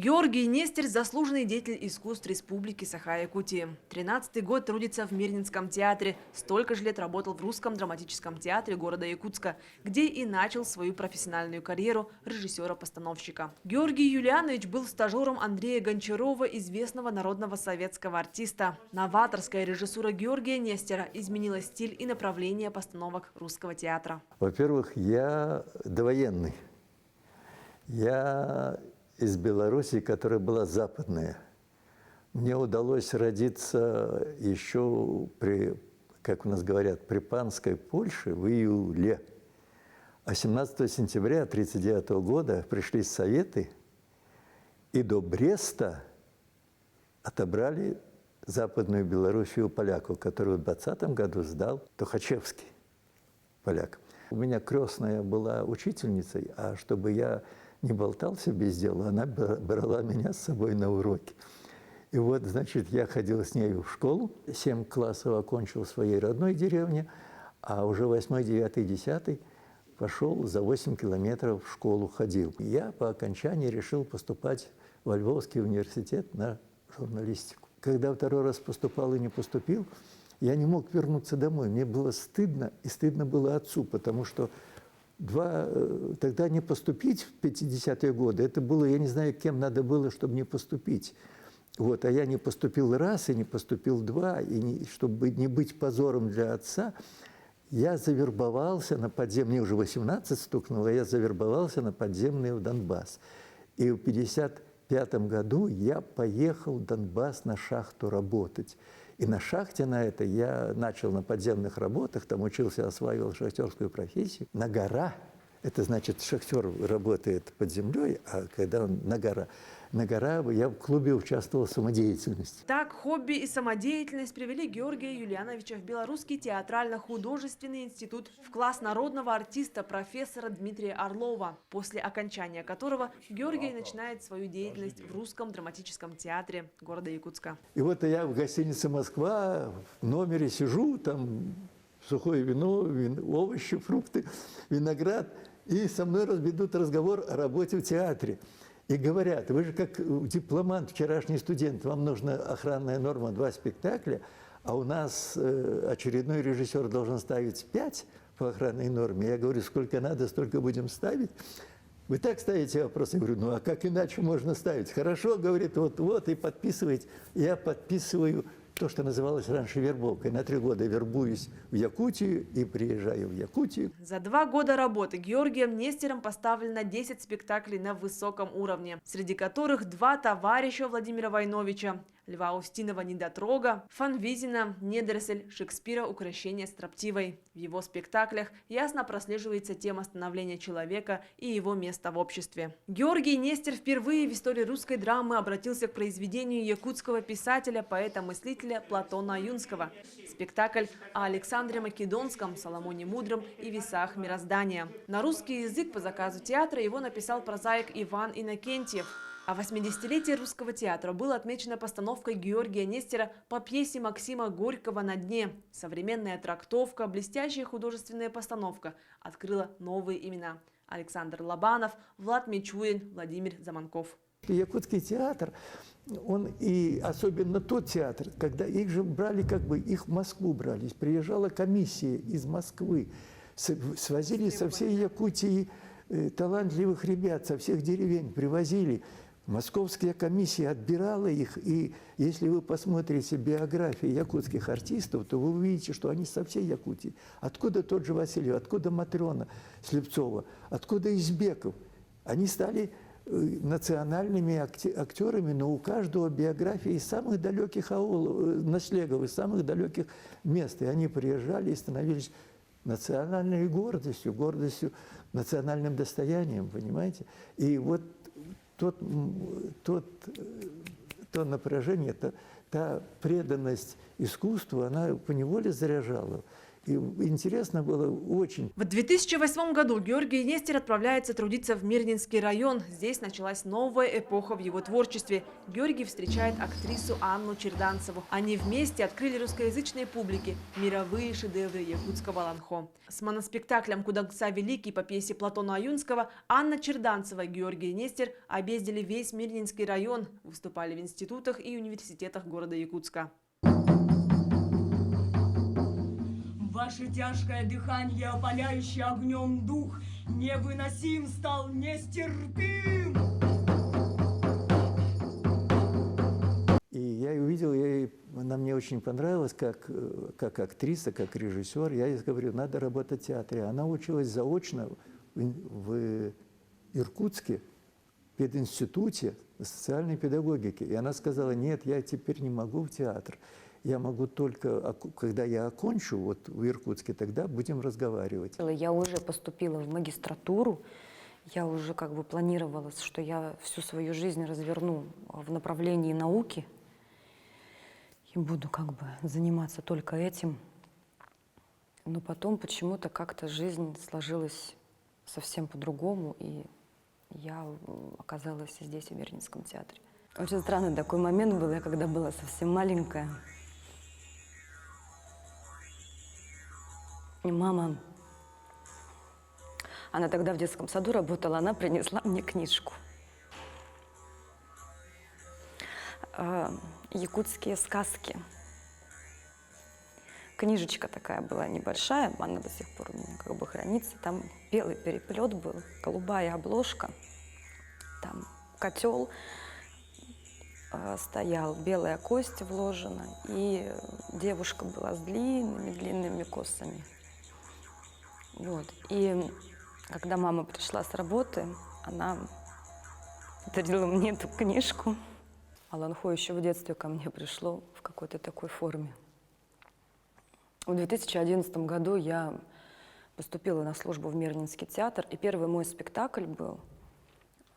Георгий Нестер – заслуженный деятель искусств Республики Саха-Якутии. 13-й год трудится в Мирнинском театре. Столько же лет работал в Русском драматическом театре города Якутска, где и начал свою профессиональную карьеру режиссера-постановщика. Георгий Юлианович был стажером Андрея Гончарова, известного народного советского артиста. Новаторская режиссура Георгия Нестера изменила стиль и направление постановок Русского театра. Во-первых, я довоенный. Я из Белоруссии, которая была западная. Мне удалось родиться еще при, как у нас говорят, при панской Польше в июле. А 17 сентября 1939 года пришли Советы, и до Бреста отобрали Западную Белоруссию у поляков, которую в 20 году сдал Тухачевский, поляк. У меня крестная была учительницей, а чтобы я не болтался без дела, она брала меня с собой на уроки. И вот, значит, я ходил с ней в школу, 7 классов окончил в своей родной деревне, а уже 8, 9, 10 пошел за 8 километров в школу ходил. И я по окончании решил поступать во Львовский университет на журналистику. Когда второй раз поступал и не поступил, я не мог вернуться домой. Мне было стыдно, и стыдно было отцу, потому что тогда не поступить в 50-е годы, это было, я не знаю, кем надо было, чтобы не поступить. Вот, а я не поступил раз и не поступил два, и чтобы не быть позором для отца, я завербовался на подземный, мне уже 18 стукнуло, я завербовался на подземный в Донбасс. И в 55 году я поехал в Донбасс на шахту работать. И на шахте на это я начал на подземных работах, там учился, осваивал шахтерскую профессию. На гора, это значит, шахтер работает под землей, а когда он на гора, я в клубе участвовал в самодеятельности. Так, хобби и самодеятельность привели Георгия Юлиановича в Белорусский театрально-художественный институт в класс народного артиста профессора Дмитрия Орлова, после окончания которого Георгий начинает свою деятельность в Русском драматическом театре города Якутска. И вот я в гостинице «Москва» в номере сижу, там сухое вино, овощи, фрукты, виноград, и со мной ведут разговор о работе в театре. И говорят, вы же как дипломант, вчерашний студент, вам нужна охранная норма 2 спектакля, а у нас очередной режиссер должен ставить 5 по охранной норме. Я говорю, сколько надо, столько будем ставить. Вы так ставите вопрос? Я говорю, ну а как иначе можно ставить? Хорошо, говорит, вот и подписываете. Я подписываю то, что называлось раньше вербовкой. На 3 года вербуюсь в Якутию и приезжаю в Якутию. За 2 года работы Георгием Нестером поставлено 10 спектаклей на высоком уровне, среди которых 2 товарища Владимира Войновича – Льва Устинова «Недотрога», Фанвизина «Недоросль», Шекспира «Укрощение строптивой». В его спектаклях ясно прослеживается тема становления человека и его места в обществе. Георгий Нестер впервые в истории русской драмы обратился к произведению якутского писателя, поэта-мыслителя Платона Юнского. Спектакль о Александре Македонском, Соломоне Мудром и весах мироздания. На русский язык по заказу театра его написал прозаик Иван Иннокентьев. А 80-летие Русского театра было отмечено постановкой Георгия Нестера по пьесе Максима Горького «На дне». Современная трактовка, блестящая художественная постановка открыла новые имена. Александр Лобанов, Влад Мичурин, Владимир Заманков. Якутский театр, он и особенно тот театр, когда их же брали, их в Москву брали, приезжала комиссия из Москвы, свозили со всей Якутии талантливых ребят, со всех деревень привозили. Московская комиссия отбирала их, и если вы посмотрите биографии якутских артистов, то вы увидите, что они со всей Якутии. Откуда тот же Васильев, откуда Матрена Слепцова, откуда Избеков. Они стали национальными актерами, но у каждого биографии из самых далеких аулов, ночлегов, из самых далеких мест. И они приезжали и становились национальной гордостью, национальным достоянием, понимаете? И вот то напряжение, та преданность искусству, она поневоле заряжала. И интересно было очень. В 2008 году Георгий Нестер отправляется трудиться в Мирнинский район. Здесь началась новая эпоха в его творчестве. Георгий встречает актрису Анну Черданцеву. Они вместе открыли русскоязычной публике мировые шедевры якутского ланхо. С моноспектаклем «Кудагса Великий» по пьесе Платона Аюнского Анна Черданцева и Георгий Нестер объездили весь Мирнинский район, выступали в институтах и университетах города Якутска. Ваше тяжкое дыхание, опаляющий огнем дух, невыносим стал, нестерпим. И я увидел, она мне очень понравилась, как актриса, как режиссер. Я ей говорю, надо работать в театре. Она училась заочно в Иркутске, в пединституте социальной педагогики. И она сказала, нет, я теперь не могу в театр. Я могу только, когда я окончу вот в Иркутске, тогда будем разговаривать. Я уже поступила в магистратуру, я уже как бы планировала, что я всю свою жизнь разверну в направлении науки и буду как бы заниматься только этим. Но потом почему-то как-то жизнь сложилась совсем по-другому, и я оказалась здесь, в Мирнинском театре. Очень странный такой момент был, я когда была совсем маленькая. И мама, она тогда в детском саду работала, она принесла мне книжку. «Якутские сказки». Книжечка такая была небольшая, она до сих пор у меня как бы хранится. Там белый переплет был, голубая обложка, там котел стоял, белая кость вложена, и девушка была с длинными косами. Вот. И когда мама пришла с работы, она подарила мне эту книжку. А ланхо еще в детстве ко мне пришло в какой-то такой форме. В 2011 году я поступила на службу в Мирнинский театр, и первый мой спектакль был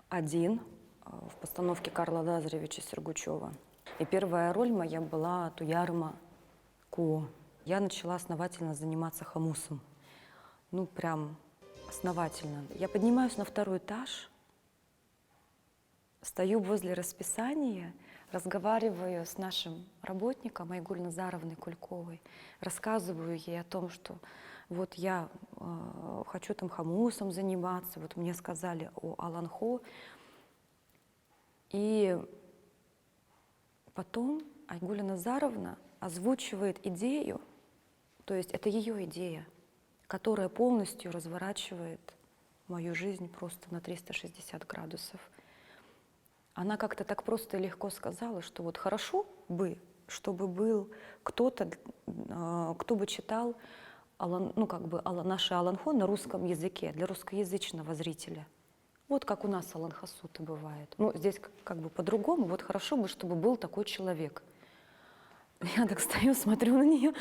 один в постановке Карла Лазаревича Сергучева. И первая роль моя была Туярма Ко. Я начала основательно заниматься хомусом. Ну, прям основательно. Я поднимаюсь на второй этаж, стою возле расписания, разговариваю с нашим работником Айгуль Назаровной Кульковой, рассказываю ей о том, что вот я хочу там хомусом заниматься, вот мне сказали о ланхо. И потом Айгуля Назаровна озвучивает идею, то есть это ее идея, которая полностью разворачивает мою жизнь просто на 360 градусов. Она как-то так просто и легко сказала, что вот хорошо бы, чтобы был кто-то, кто бы читал наше аланхо на русском языке, для русскоязычного зрителя. Вот как у нас аланхасуты бывает. Ну, здесь как бы по-другому. Вот хорошо бы, чтобы был такой человек. Я так стою, смотрю на нее.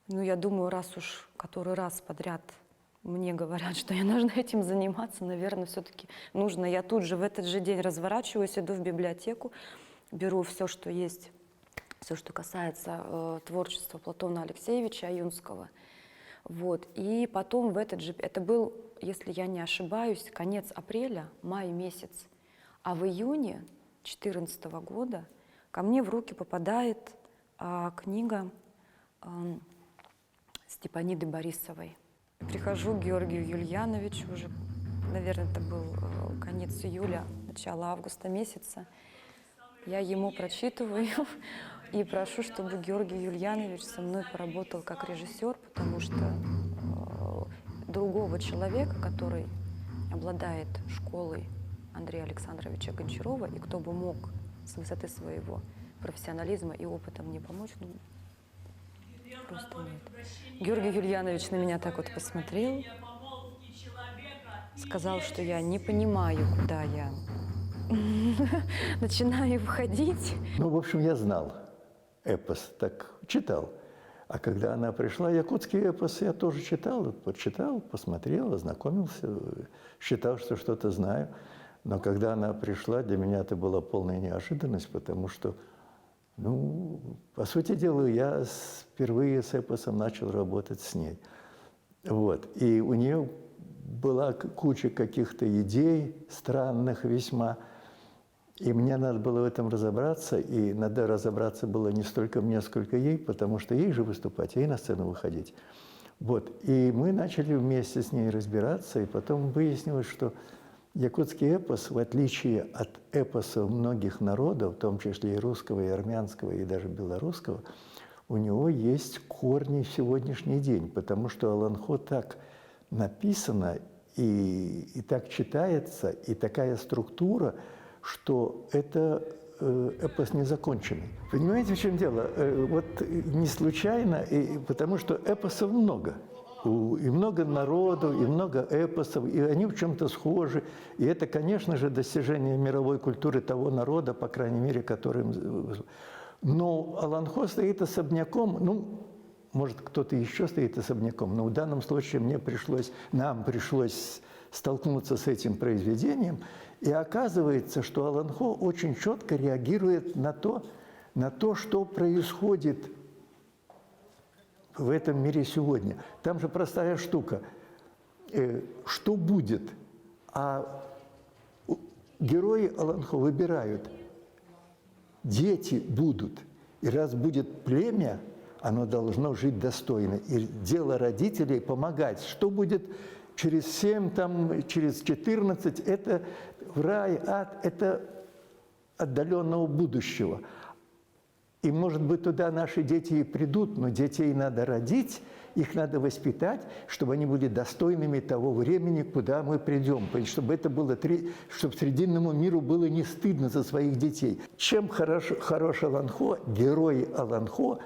Ну, я думаю, раз уж который раз подряд мне говорят, что я должна этим заниматься, наверное, все-таки нужно. Я тут же в этот же день разворачиваюсь, иду в библиотеку, беру все, что есть, все, что касается творчества Платона Алексеевича Аюнского. Вот. И потом в этот же... Это был, если я не ошибаюсь, конец апреля, май месяц. А в июне 2014 года ко мне в руки попадает книга Степаниды Борисовой. Прихожу к Георгию Юльяновичу, уже, наверное, это был конец июля, начало августа месяца. Я ему прочитываю и прошу, чтобы Георгий Юльянович со мной поработал как режиссер, потому что другого человека, который обладает школой Андрея Александровича Гончарова, и кто бы мог с высоты своего профессионализма и опыта мне помочь, ну, просто нет. Георгий Юльянович на меня так вот посмотрел, сказал, что я не понимаю, куда я начинаю входить. Ну, в общем, я знал эпос, так читал. А когда она пришла, якутский эпос я тоже читал, почитал, посмотрел, ознакомился, считал, что что-то знаю. Но когда она пришла, для меня это была полная неожиданность, потому что Ну, по сути дела, я впервые с эпосом начал работать с ней. Вот. И у нее была куча каких-то идей странных весьма. И мне надо было в этом разобраться. И надо разобраться было не столько мне, сколько ей, потому что ей же выступать, ей на сцену выходить. Вот. И мы начали вместе с ней разбираться. И потом выяснилось, что якутский эпос, в отличие от эпосов многих народов, в том числе и русского, и армянского, и даже белорусского, у него есть корни в сегодняшний день, потому что Аланхо так написано и так читается, и такая структура, что это эпос незаконченный. Понимаете, в чем дело? Вот не случайно, потому что эпосов много. И много народов, и много эпосов, и они в чем-то схожи. И это, конечно же, достижение мировой культуры того народа, по крайней мере, которым... Но Аланхо стоит особняком, ну, может, кто-то еще стоит особняком, но в данном случае нам пришлось столкнуться с этим произведением, и оказывается, что Аланхо очень четко реагирует на то, что происходит в этом мире сегодня. Там же простая штука. Что будет? А герои Аланхо выбирают. Дети будут. И раз будет племя, оно должно жить достойно. И дело родителей помогать. Что будет через 7, через 14, это в рай, ад, это отдаленного будущего. И, может быть, туда наши дети и придут, но детей надо родить, их надо воспитать, чтобы они были достойными того времени, куда мы придем. Чтобы это было, чтобы Срединному миру было не стыдно за своих детей. Чем хорош Аланхо, герои Аланхо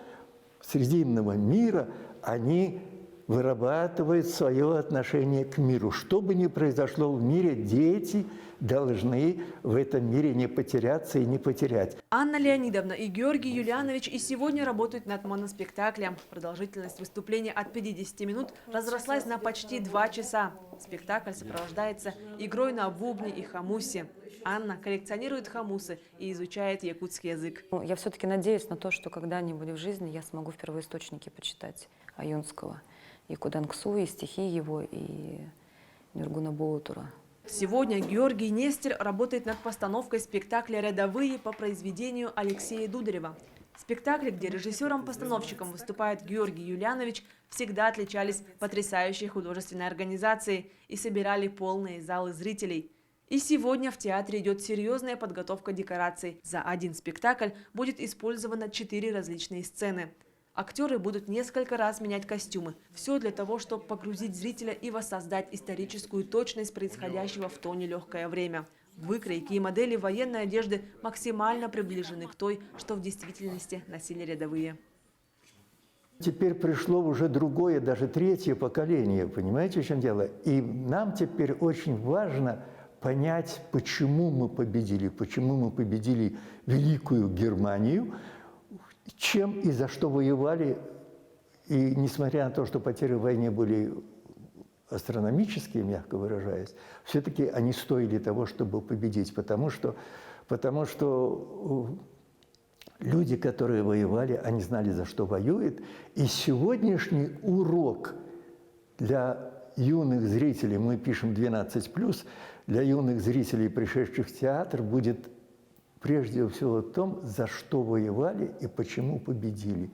Срединного мира, они вырабатывают свое отношение к миру. Что бы ни произошло в мире, дети должны в этом мире не потеряться и не потерять. Анна Леонидовна и Георгий Юлианович и сегодня работают над моноспектаклем. Продолжительность выступления от 50 минут разрослась на почти 2 часа. Спектакль сопровождается игрой на бубне и хамусе. Анна коллекционирует хамусы и изучает якутский язык. Я все-таки надеюсь на то, что когда-нибудь в жизни я смогу в первоисточнике почитать Аюнского. И Кудангсу, и стихи его, и Нюргуна Боутура. Сегодня Георгий Нестер работает над постановкой спектакля «Рядовые» по произведению Алексея Дударева. Спектакли, где режиссером-постановщиком выступает Георгий Юлианович, всегда отличались потрясающей художественной организацией и собирали полные залы зрителей. И сегодня в театре идет серьезная подготовка декораций. За один спектакль будет использовано 4 различные сцены. Актеры будут несколько раз менять костюмы. Все для того, чтобы погрузить зрителя и воссоздать историческую точность происходящего в то нелегкое время. Выкройки и модели военной одежды максимально приближены к той, что в действительности носили рядовые. Теперь пришло уже другое, даже 3-е поколение, понимаете, в чем дело? И нам теперь очень важно понять, почему мы победили Великую Германию, чем и за что воевали. И несмотря на то, что потери в войне были астрономические, мягко выражаясь, все-таки они стоили того, чтобы победить. Потому что люди, которые воевали, они знали, за что воюют. И сегодняшний урок для юных зрителей, мы пишем 12+, для юных зрителей, пришедших в театр, будет прежде всего в том, за что воевали и почему победили.